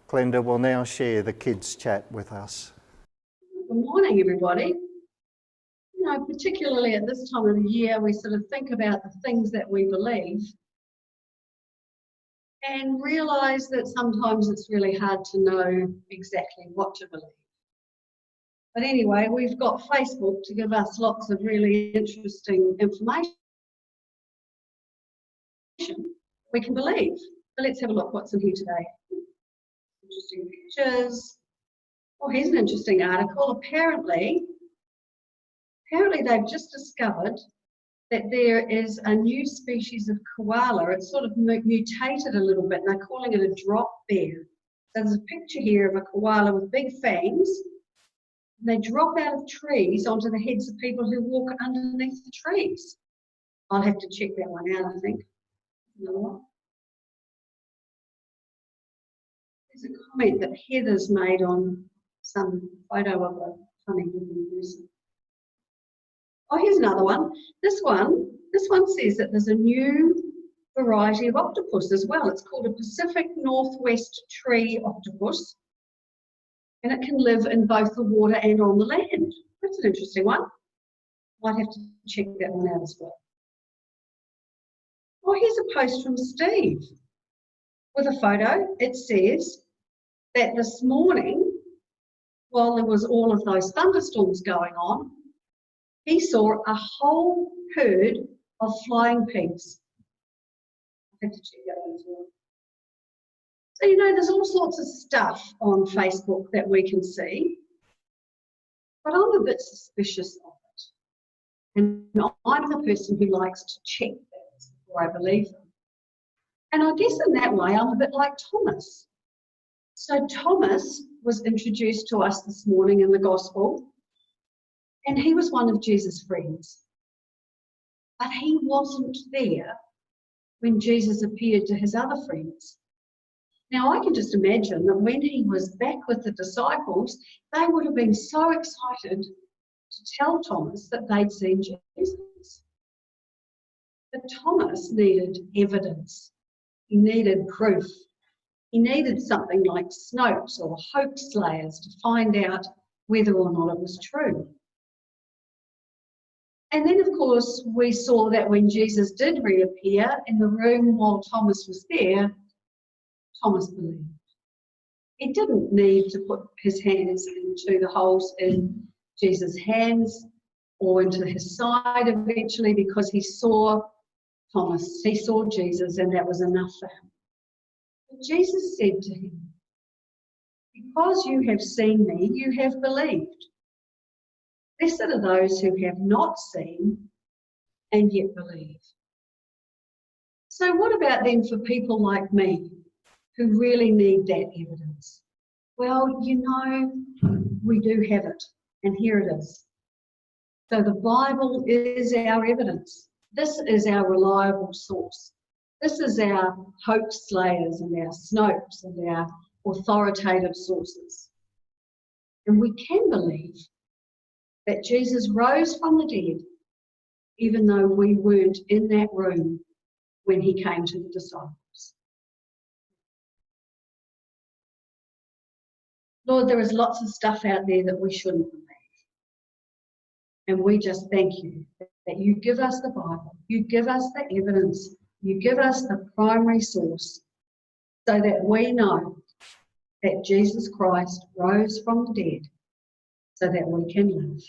Glenda will now share the kids' chat with us. Good morning, everybody. You know, particularly at this time of the year, we sort of think about the things that we believe and realise that sometimes it's really hard to know exactly what to believe. But anyway, we've got Facebook to give us lots of really interesting information we can believe. So let's have a look what's in here today. Interesting pictures. Oh, here's an interesting article. Apparently they've just discovered that there is a new species of koala. It's sort of mutated a little bit, and they're calling it a drop bear. So there's a picture here of a koala with big fangs. And they drop out of trees onto the heads of people who walk underneath the trees. I'll have to check that one out, I think. Another one. There's a comment that Heather's made on some photo of a funny looking person. Oh, here's another one. This one says that there's a new variety of octopus as well. It's called a Pacific Northwest tree octopus, and it can live in both the water and on the land. That's an interesting one. Might have to check that one out as well. Oh, here's a post from Steve with a photo. It says that this morning, while there was all of those thunderstorms going on, he saw a whole herd of flying pigs. I have to check that one as well. So, you know, there's all sorts of stuff on Facebook that we can see, but I'm a bit suspicious of it. And I'm the person who likes to check things before I believe them. And I guess in that way, I'm a bit like Thomas. So Thomas was introduced to us this morning in the Gospel, and he was one of Jesus' friends. But he wasn't there when Jesus appeared to his other friends. Now, I can just imagine that when he was back with the disciples, they would have been so excited to tell Thomas that they'd seen Jesus. But Thomas needed evidence. He needed proof. He needed something like Snopes or hoax slayers to find out whether or not it was true. And then, of course, we saw that when Jesus did reappear in the room while Thomas was there, Thomas believed. He didn't need to put his hands into the holes in Jesus' hands or into his side eventually, because he saw Thomas, he saw Jesus, and that was enough for him. But Jesus said to him, "Because you have seen me, you have believed. Blessed are those who have not seen and yet believe." So what about then for people like me who really need that evidence? Well, you know, we do have it, and here it is. So the Bible is our evidence. This is our reliable source. This is our hoax slayers and our Snopes and our authoritative sources. And we can believe that Jesus rose from the dead, even though we weren't in that room when he came to the disciples. Lord, there is lots of stuff out there that we shouldn't believe. And we just thank you that you give us the Bible, you give us the evidence, you give us the primary source, so that we know that Jesus Christ rose from the dead so that we can live.